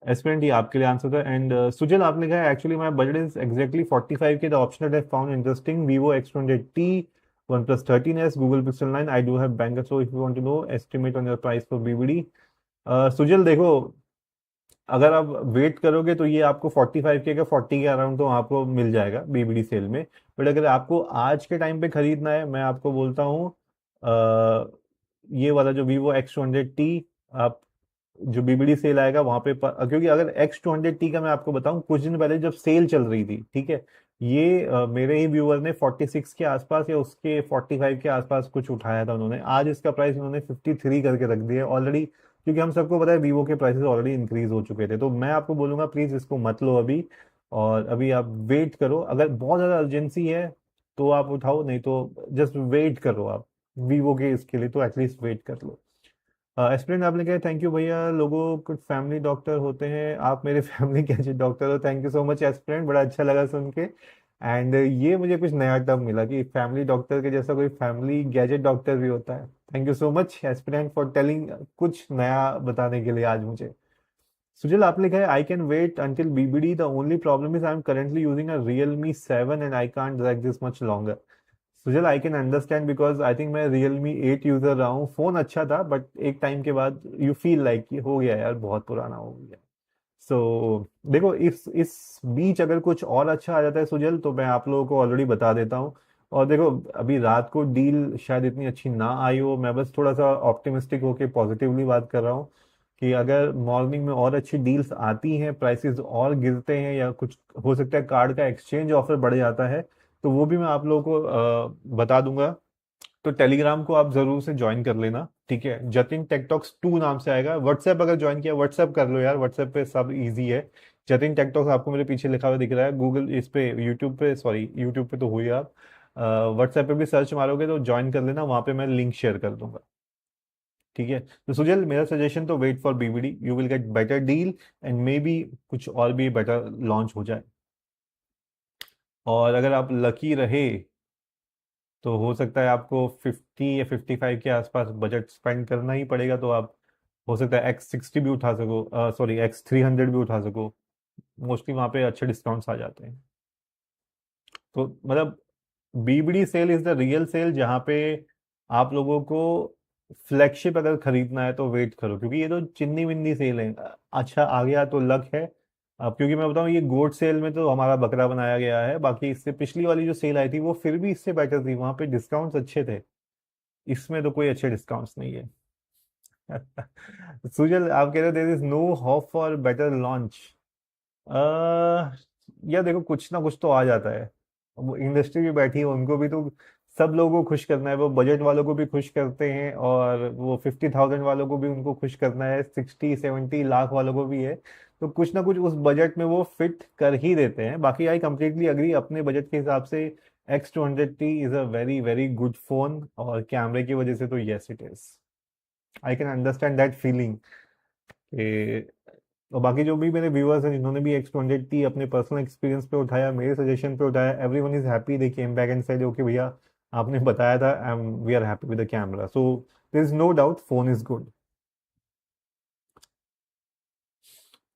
Aspirant ये आपके लिए आंसर था। एंड सुजल आपने कहा actually my budget is exactly 45 K, the option that I found interesting Vivo X200T, OnePlus 13s, Google Pixel 9, I do have bank, so if you want to know estimate on your price for BBD. Sujal देखो, अगर आप वेट करोगे तो ये आपको 45 के का 40 के अराउंड तो आपको मिल जाएगा बीबीडी सेल में, बट अगर आपको आज के टाइम पे खरीदना है मैं आपको बोलता हूँ, अ, ये वाला जो Vivo X200T, आप जो बीबीडी सेल आएगा वहां पे क्योंकि अगर X200T का मैं आपको बताऊं, कुछ दिन पहले जब सेल चल रही थी, ठीक है, ये मेरे ही व्यूअर ने 46 के आसपास या उसके 45 के आसपास कुछ उठाया था उन्होंने, आज इसका प्राइस उन्होंने 53 करके रख दिया ऑलरेडी, क्योंकि हम सबको पता है वीवो के प्राइसेस ऑलरेडी इंक्रीज हो चुके थे। तो मैं आपको बोलूंगा प्लीज इसको मत लो अभी, और अभी आप वेट करो। अगर बहुत ज्यादा अर्जेंसी है तो आप उठाओ, नहीं तो जस्ट वेट करो आप। वीवो के इसके लिए तो एटलीस्ट वेट कर लो। एस्पिरेंट आपने कहा थैंक यू भैया, लोगों कुछ फैमिली डॉक्टर होते हैं, आप मेरे फैमिली गैजेट डॉक्टर हो। Thank you so much aspirant, बड़ा अच्छा लगा सुन के। एंड ये मुझे कुछ नया टर्म मिला कि फैमिली डॉक्टर के जैसा कोई फैमिली गैजेट डॉक्टर भी होता है। Thank you so much aspirant for telling, कुछ नया बताने के लिए आज मुझे। सुजल आपने कहा I can wait until BBD, the only problem is I am currently using a Realme 7 and I can't drag this much longer. Sujal I can understand because I think मैं Realme 8 यूजर रहा हूँ, फोन अच्छा था बट एक टाइम के बाद यू फील लाइक कि हो गया यार, बहुत पुराना हो गया। सो देखो, इस बीच अगर कुछ और अच्छा आ जाता है सुजल तो मैं आप लोगों को ऑलरेडी बता देता हूँ। और देखो, अभी रात को डील शायद इतनी अच्छी ना आई हो, मैं बस थोड़ा सा ऑप्टिमिस्टिक होके पॉजिटिवली बात कर रहा हूँ कि अगर मॉर्निंग में और अच्छी डील्स आती हैं, प्राइसेस और गिरते हैं, या कुछ हो सकता है कार्ड का एक्सचेंज ऑफर बढ़ जाता है, तो वो भी मैं आप लोगों को बता दूंगा। तो टेलीग्राम को आप जरूर से ज्वाइन कर लेना, ठीक है। जतिन टेकटॉक्स 2 नाम से आएगा। व्हाट्सएप अगर ज्वाइन किया, व्हाट्सएप कर लो यार, व्हाट्सएप पे सब इजी है। जतिन टेकटॉक्स आपको मेरे पीछे लिखा हुआ दिख रहा है गूगल, इस पे यूट्यूब पे, सॉरी यूट्यूब पे तो हुई आप, व्हाट्सएप पे भी सर्च मारोगे तो ज्वाइन कर लेना, वहां पे मैं लिंक शेयर कर दूंगा, ठीक है। तो सुजल मेरा सजेशन तो wait for BBD, you will get better deal, and maybe कुछ और भी बेटर लॉन्च हो जाए। और अगर आप लकी रहे तो हो सकता है आपको 50 या 55 के आसपास बजट स्पेंड करना ही पड़ेगा, तो आप हो सकता है X60 भी उठा सको, सॉरी X300 भी उठा सको। मोस्टली वहाँ पे अच्छे डिस्काउंट्स आ जाते हैं। तो मतलब BBD sale is the real sale, जहाँ पे आप लोगों को फ्लैगशिप अगर खरीदना है तो वेट करो, क्योंकि ये तो चिन्नी विन्नी सेल है। अच्छा आ गया तो लक है। अब क्योंकि मैं बताऊं, ये गोट सेल में तो हमारा बकरा बनाया गया है, बाकी इससे पिछली वाली जो सेल आई थी वो फिर भी इससे बेटर थी, वहां पे डिस्काउंट्स अच्छे थे। इसमें तो कोई अच्छे डिस्काउंट्स नहीं है। सुजल आप कह रहे हो there is no hope for better launch. या देखो, कुछ ना कुछ तो आ जाता है। वो इंडस्ट्री भी बैठी है, उनको भी तो सब लोगों को खुश करना है, वो बजट वालों को भी खुश करते हैं, और वो 50,000 वालों को भी उनको खुश करना है, 60-70 लाख वालों को भी है। तो कुछ ना कुछ उस बजट में वो फिट कर ही देते हैं। बाकी आई कंप्लीटली अग्री, अपने बजट के हिसाब से X200T is a very very good phone, और कैमरे की वजह से तो yes it is, I can understand that feeling. और बाकी जो भी मेरे व्यूअर्स हैं जिन्होंने भी X200T अपने पर्सनल एक्सपीरियंस पे उठाया, मेरे सजेशन पे उठाया, everyone is happy, they came back and said okay भैया आपने बताया था, we are happy with the camera, so there is no doubt phone is good.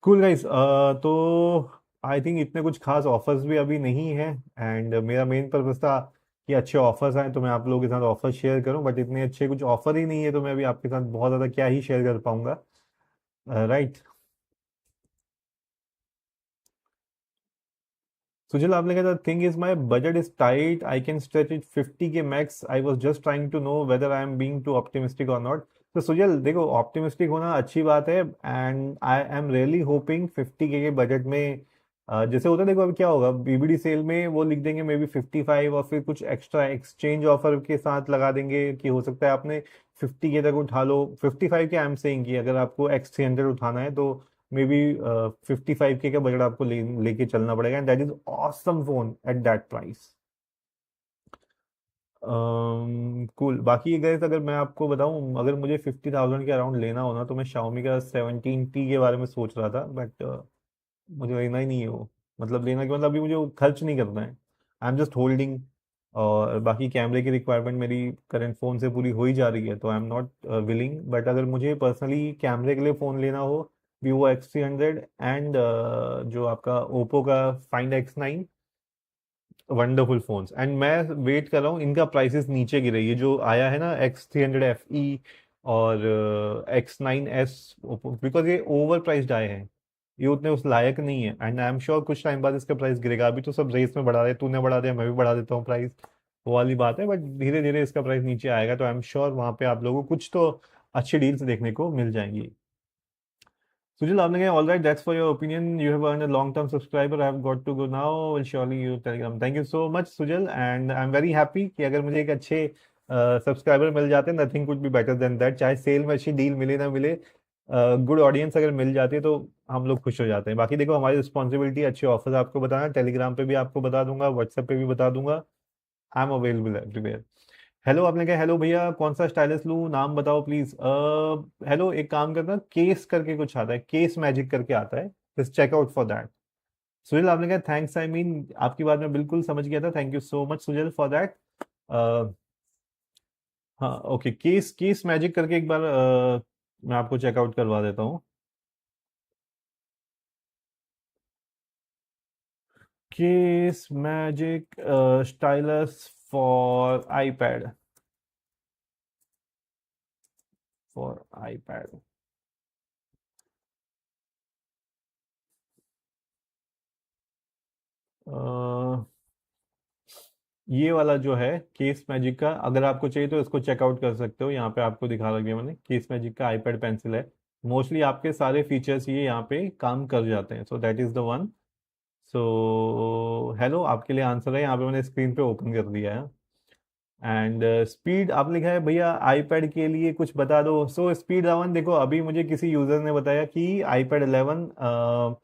Cool guys, तो आई थिंक इतने कुछ खास ऑफर्स भी अभी नहीं है, एंड मेरा मेन पर्पस था कि अच्छे ऑफर्स आए तो मैं आप लोगों के साथ ऑफर शेयर करूं, बट इतने अच्छे कुछ ऑफर ही नहीं है, तो मैं अभी आपके साथ बहुत ज़्यादा क्या ही शेयर कर पाऊंगा, राइट। सुजल आपने कहा thing is my budget is tight, I can stretch it 50 K max, I was just trying to know whether I am being too optimistic और नॉट। तो सुजल देखो, ऑप्टिमिस्टिक होना अच्छी बात है, and I am really hoping 50 K budget में, जैसे होता है देखो, अभी क्या होगा बीबीडी सेल में वो लिख देंगे मे बी 55, और फिर कुछ एक्स्ट्रा एक्सचेंज ऑफर के साथ लगा देंगे कि हो सकता है आपने 50 के तक उठा लो। 55 के आई एम सेइंग कि अगर आपको X300 उठाना है तो मे बी 55 के का बजट आपको लेके चलना पड़ेगा, and that is awesome phone at that price. Cool. बाकी गैस अगर मैं आपको बताऊं, अगर मुझे 50,000 के अराउंड लेना हो ना, तो मैं Xiaomi का 17T के बारे में सोच रहा था, बट मुझे लेना ही नहीं है वो। मतलब लेना के मतलब अभी मुझे वो खर्च नहीं करना है, आई एम जस्ट होल्डिंग। और बाकी कैमरे की रिक्वायरमेंट मेरी करंट फ़ोन से पूरी हो ही जा रही है, तो I am not willing. But अगर मुझे पर्सनली कैमरे के लिए फ़ोन लेना हो, Vivo X300 एंड जो आपका ओप्पो का Find X9, wonderful phones. And मैं वेट कर रहा हूँ इनका प्राइसेस नीचे गिरे, ये जो आया है ना X300 FE और X9S, बिकॉज ये ओवर प्राइस्ड आए हैं, ये उतने उस लायक नहीं है, एंड आई एम श्योर कुछ टाइम बाद इसका प्राइस गिरेगा। अभी तो सब रेस में बढ़ा रहे, तूने बढ़ा दिया मैं भी बढ़ा देता हूँ प्राइस, वो वाली बात है, बट धीरे धीरे इसका प्राइस नीचे आएगा, तो आई एम श्योर वहां पे आप लोगों को कुछ तो अच्छी डील्स देखने को मिल जाएंगी। Sujal, आपने कहा, all right, that's for your opinion. You have earned a long-term subscriber. I've got to go now. Will surely you Telegram. Thank you so much, Sujal, and I'm very happy कि अगर मुझे एक अच्छे सब्सक्राइबर मिल जाते हैं, nothing could be better than that. चाहे सेल में अच्छी डील मिले ना मिले, गुड ऑडियंस अगर मिल जाती है तो हम लोग खुश हो जाते हैं। बाकी देखो, हमारी रिस्पॉन्सिबिलिटी अच्छे ऑफर्स आपको बताना, टेलीग्राम पे भी आपको बता दूंगा, व्हाट्सएप पे भी बता दूंगा। I am available everywhere. Hello, आपने कहा हेलो भैया, कौन सा स्टाइलिस लूँ, नाम बताओ प्लीज। हेलो, एक काम करना, केस करके कुछ आता है, केस मैजिक करके आता है, just check out for that. Sunil, आपने कहा थैंक्स, आई मीन आपकी बात मैं बिल्कुल समझ गया था, thank you so much Sunil for that. हाँ ओके, केस केस मैजिक करके एक बार मैं आपको चेकआउट करवा देता हूँ। Case magic stylus for iPad, for iPad. ये वाला जो है केस मैजिक का, अगर आपको चाहिए तो इसको चेकआउट कर सकते हो, यहाँ पे आपको दिखा रखा है मैंने, केस मैजिक का आईपैड पेंसिल है। मोस्टली आपके सारे फीचर्स ये यहाँ पे काम कर जाते हैं, so that is the one. So hello, आपके लिए आंसर है, यहाँ पे मैंने स्क्रीन पे ओपन कर दिया है। एंड स्पीड आप लिखा है भैया आईपैड के लिए कुछ बता दो। सो स्पीड रावन, देखो अभी मुझे किसी यूजर ने बताया कि आईपैड 11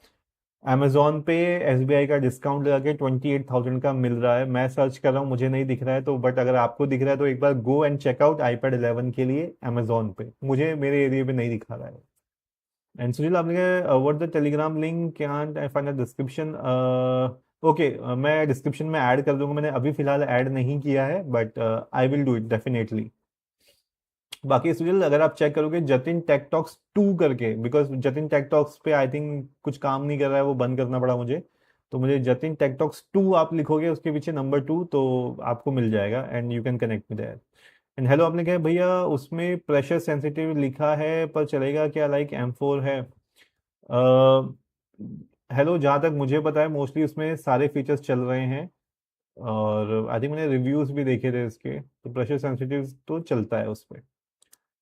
अमेजोन पे एसबीआई का डिस्काउंट लगा के 28,000 का मिल रहा है। मैं सर्च कर रहा हूँ, मुझे नहीं दिख रहा है, तो बट अगर आपको दिख रहा है तो एक बार गो एंड चेकआउट आईपैड 11 के लिए अमेजोन पे, मुझे मेरे एरिया पे नहीं दिखा रहा है। एंड सुनील, आपने कहा what the Telegram link can I find the description. Okay, मैं डिस्क्रिप्शन में ऐड कर दूंगा, मैंने अभी फिलहाल ऐड नहीं किया है, but I will do it definitely. बाकी सुनील, अगर आप चेक करोगे जतिन टेक टॉक्स 2 करके, बिकॉज जतिन टेक टॉक्स पे आई थिंक कुछ काम नहीं कर रहा है, वो बंद करना पड़ा मुझे, तो मुझे जतिन टेक टॉक्स 2 आप लिखोगे उसके पीछे नंबर 2, तो आपको मिल जाएगा and you can connect with that. And hello, आपने कहा भैया उसमें प्रेशर सेंसिटिव लिखा है पर चलेगा क्या, लाइक M4 है। हेलो, जहाँ तक मुझे पता है मोस्टली उसमें सारे फीचर्स चल रहे हैं, और आई थिंक मैंने रिव्यूज भी देखे थे इसके, तो प्रेशर सेंसिटिव तो चलता है उस पे।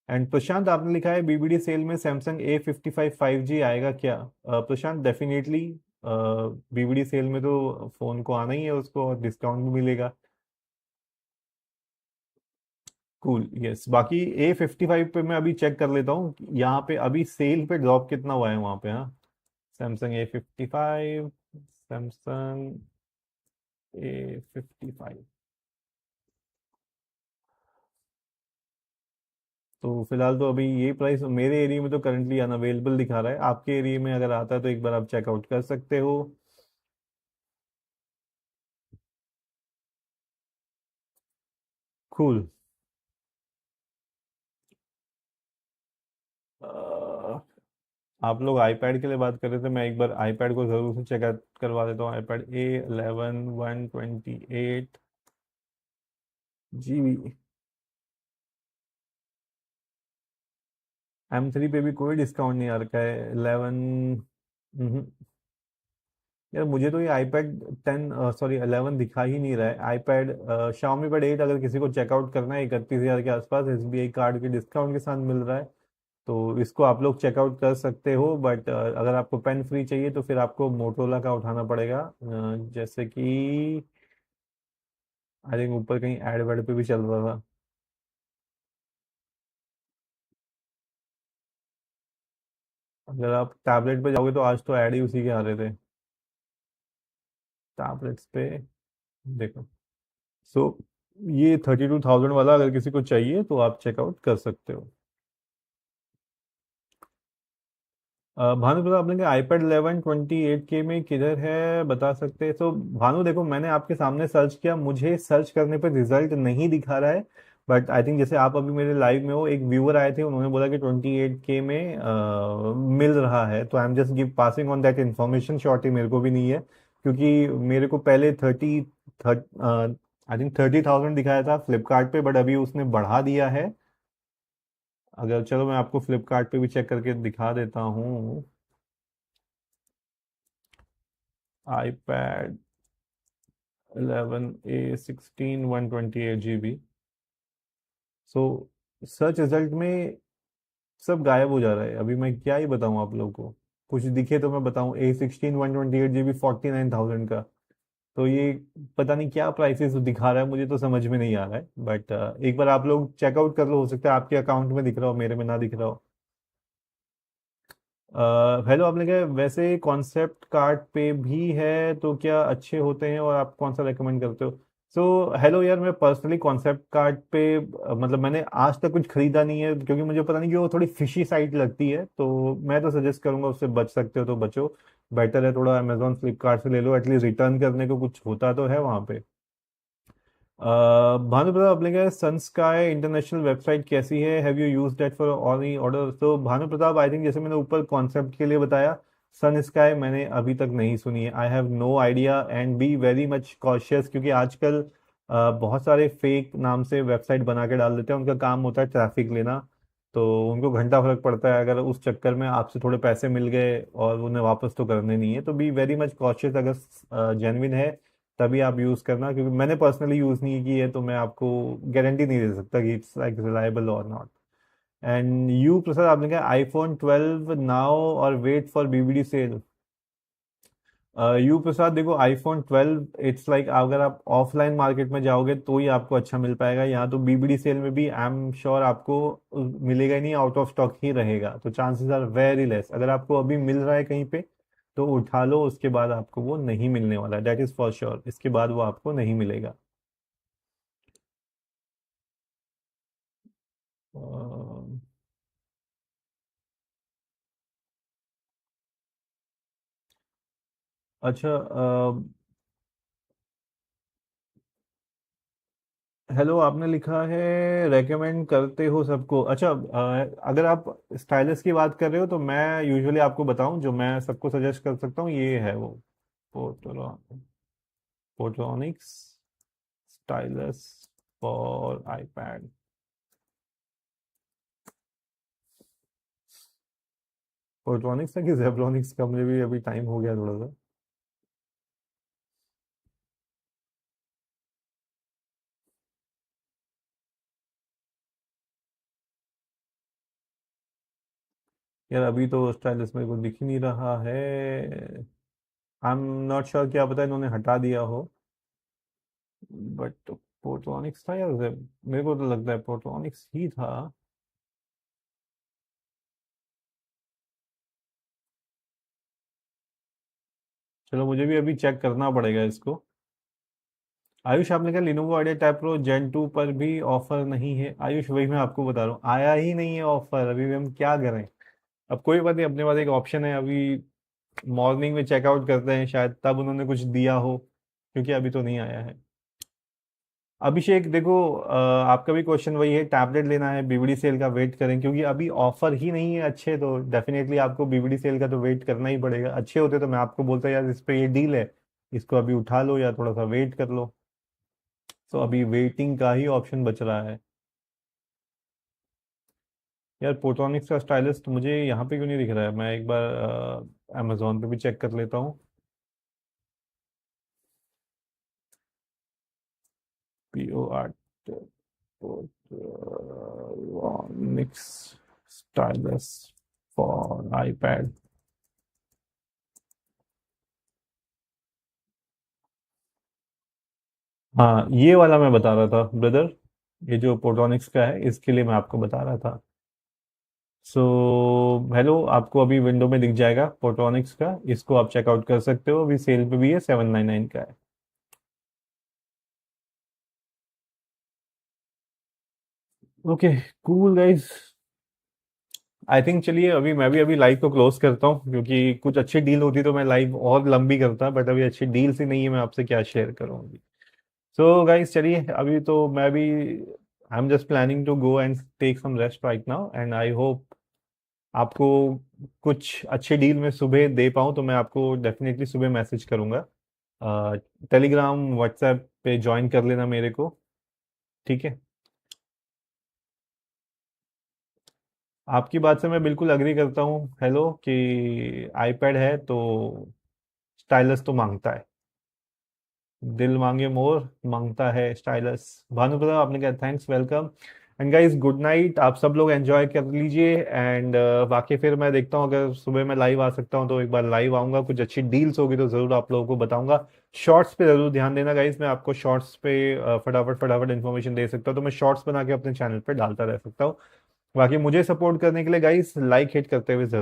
एंड प्रशांत, आपने लिखा है बीबीडी सेल में सैमसंग A55 5G आएगा क्या। प्रशांत, डेफिनेटली बीबीडी सेल में तो फोन को आना ही है उसको, और डिस्काउंट भी मिलेगा। Cool, yes. बाकी A55 पे मैं अभी चेक कर लेता हूँ यहाँ पे अभी सेल पे ड्रॉप कितना हुआ है वहाँ पे। हाँ, सैमसंग A55, सैमसंग A55, तो फिलहाल तो अभी ये प्राइस मेरे एरिया में तो करंटली अनअवेलेबल दिखा रहा है, आपके एरिया में अगर आता है तो एक बार आप चेकआउट कर सकते हो। कूल। आप लोग आईपैड के लिए बात कर रहे थे, मैं एक बार आईपैड को जरूर से चेक करवा देता हूँ। IPad A11 128 GB। M3 पे भी कोई डिस्काउंट नहीं आ रखा है 11। यार मुझे तो ये आईपैड 10, सॉरी 11 दिखा ही नहीं रहा है। आईपैड Xiaomi पैड 8 अगर किसी को चेकआउट करना है 31,000 के आसपास एसबीआई कार्ड के डिस्काउंट के साथ मिल रहा है, तो इसको आप लोग चेकआउट कर सकते हो। बट अगर आपको पेन फ्री चाहिए तो फिर आपको मोटरोला का उठाना पड़ेगा, जैसे कि आई थिंक ऊपर कहीं एड वेड पे भी चल रहा था। अगर आप टैबलेट पे जाओगे तो आज तो ऐड ही उसी के आ रहे थे टैबलेट्स पे, देखो। सो ये 32,000 वाला अगर किसी को चाहिए तो आप चेकआउट कर सकते हो। भानु, पता आपने कहा आईपैड 11 28K में किधर है बता सकते हैं। तो भानु देखो, मैंने आपके सामने सर्च किया, मुझे सर्च करने पर रिजल्ट नहीं दिखा रहा है, बट आई थिंक जैसे आप अभी मेरे लाइव में हो, एक व्यूअर आए थे, उन्होंने बोला कि 28K में मिल रहा है, तो आई am just give passing on that information. Surety मेरे को भी नहीं है, क्योंकि मेरे को पहले 30,000 दिखाया था फ्लिपकार्ट पे, बट अभी उसने बढ़ा दिया है। अगर चलो मैं आपको फ्लिपकार्ट पे भी चेक करके दिखा देता हूँ। iPad 11 A 16 128 GB। So search result में सब गायब हो जा रहा है, अभी मैं क्या ही बताऊं आप लोगों को। कुछ दिखे तो मैं बताऊं। A16 128 GB 49,000 का। तो ये पता नहीं क्या प्राइसेस दिखा रहा है, मुझे तो समझ में नहीं आ रहा है। बट एक बार आप लोग चेकआउट कर लो, हो सकता है आपके अकाउंट में दिख रहा हो, मेरे में ना दिख रहा हो। हेलो, आपने क्या वैसे कॉन्सेप्ट कार्ड पे भी है तो क्या अच्छे होते हैं, और आप कौन सा रेकमेंड करते हो? सो हेलो यार, मैं पर्सनली कॉन्सेप्ट कार्ड पे मतलब मैंने आज तक कुछ खरीदा नहीं है, क्योंकि मुझे पता नहीं क्यों वो थोड़ी फिशी साइट लगती है। तो मैं तो सजेस्ट करूंगा उससे बच सकते हो तो बचो। बेटर है थोड़ा अमेजोन फ्लिपकार्ट से ले लो, एटलीस्ट रिटर्न करने को कुछ होता तो है वहां पे। भानु प्रताप, आपने क्या सन स्काई इंटरनेशनल वेबसाइट कैसी है? Have you use that for all order? तो भानु प्रताप, आई थिंक जैसे मैंने ऊपर कॉन्सेप्ट के लिए बताया, सन स्काई मैंने अभी तक नहीं सुनी है। I have no idea and be very much cautious, क्योंकि आजकल बहुत सारे फेक नाम से वेबसाइट बना के डाल देते हैं। उनका काम होता है ट्रैफिक लेना। तो उनको घंटा फर्क पड़ता है अगर उस चक्कर में आपसे थोड़े पैसे मिल गए, और उन्हें वापस तो करने नहीं है। तो बी वेरी मच कॉशियस, अगर जेन्युइन है तभी आप यूज करना, क्योंकि मैंने पर्सनली यूज नहीं की है, तो मैं आपको गारंटी नहीं दे सकता कि इट्स लाइक रिलायबल और नॉट। एंड यू प्रसाद, आपने कहा iPhone 12 नाउ और wait for BBD sale. You Prasad, देखो iPhone 12 इट्स लाइक अगर आप ऑफलाइन मार्केट में जाओगे तो ही आपको अच्छा मिल पाएगा। यहाँ तो BBD सेल में भी आई एम श्योर आपको मिलेगा ही नहीं, आउट ऑफ स्टॉक ही रहेगा। तो चांसेस आर वेरी लेस। अगर आपको अभी मिल रहा है कहीं पे तो उठा लो, उसके बाद आपको वो नहीं मिलने वाला है, दैट इज फॉर श्योर। इसके बाद वो आपको नहीं मिलेगा। अ, अच्छा। हेलो, आपने लिखा है रेकमेंड करते हो सबको। अच्छा, अगर आप स्टाइलिश की बात कर रहे हो तो मैं यूजुअली आपको बताऊं, जो मैं सबको सजेस्ट कर सकता हूँ ये है वो photonics stylus for iPad. Photonics है कि जेब्रोनिक्स का, मुझे भी अभी टाइम हो गया थोड़ा सा। यार अभी तो स्टाइलिश मेरे को दिख ही नहीं रहा है। आई एम नॉट श्योर, क्या पता इन्होंने हटा दिया हो। बट फोटोनिक्स था यार, मेरे को तो लगता है फोटोनिक्स ही था। चलो, मुझे भी अभी चेक करना पड़ेगा इसको। आयुष, आपने कहा Lenovo Idea tab pro Gen 2 पर भी ऑफर नहीं है। आयुष, वही मैं आपको बता रहा हूँ, आया ही नहीं है ऑफर। अभी भी हम क्या करें? अब कोई बात नहीं, अपने पास एक ऑप्शन है अभी। मॉर्निंग में चेकआउट करते हैं, शायद तब उन्होंने कुछ दिया हो, क्योंकि अभी तो नहीं आया है। अभिषेक देखो, आपका भी क्वेश्चन वही है, टैबलेट लेना है BBD सेल का, वेट करें, क्योंकि अभी ऑफर ही नहीं है अच्छे। तो डेफिनेटली आपको BBD सेल का तो वेट करना ही पड़ेगा। अच्छे होते तो मैं आपको बोलता यार इस पे ये डील है, इसको अभी उठा लो या थोड़ा सा वेट कर लो। तो अभी वेटिंग का ही ऑप्शन बच रहा है। यार फोटोनिक्स का स्टाइलिस्ट मुझे यहाँ पे क्यों नहीं दिख रहा है? मैं एक बार अमेजोन पे भी चेक कर लेता हूँ। POR photonics stylus for iPad. हाँ, ये वाला मैं बता रहा था ब्रदर। ये जो फोटोनिक्स का है, इसके लिए मैं आपको बता रहा था। सो हेलो, आपको अभी विंडो में दिख जाएगा फोटोनिक्स का, इसको आप चेकआउट कर सकते हो। अभी सेल पे भी है, 799 का है। Okay, cool guys. I think चलिए, अभी मैं भी अभी लाइव को क्लोज करता हूँ, क्योंकि कुछ अच्छी डील होती तो मैं लाइव और लंबी करता, बट अभी अच्छी डील ही नहीं है, मैं आपसे क्या शेयर करूँ अभी। सो गाइस, चलिए अभी तो मैं भी I am just planning to go and take some rest right now, and I hope आपको कुछ अच्छे डील में सुबह दे पाऊँ, तो मैं आपको डेफिनेटली सुबह मैसेज करूंगा। टेलीग्राम व्हाट्सएप पे ज्वाइन कर लेना मेरे को। ठीक है। आपकी बात से मैं बिल्कुल अग्री करता हूँ हेलो, कि आईपैड है तो स्टाइलस तो मांगता है। दिल मांगे मोर, मांगता है स्टाइलस। भानु प्रताप, आपने कहा thanks, welcome. And guys good night, आप सब लोग एंजॉय कर लीजिए। एंड बाकी फिर मैं देखता हूँ, अगर सुबह मैं लाइव आ सकता हूँ तो एक बार लाइव आऊंगा, कुछ अच्छी डील्स होगी तो जरूर आप लोगों को बताऊंगा। शॉर्ट्स पे जरूर ध्यान देना गाइज, मैं आपको शॉर्ट्स पे फटाफट फटाफट इन्फॉर्मेशन दे सकता हूँ, तो मैं शॉर्ट्स बना के अपने चैनल पे डालता रह सकता हूँ। बाकी मुझे सपोर्ट करने के लिए गाइज लाइक हिट करते हुए जरूर।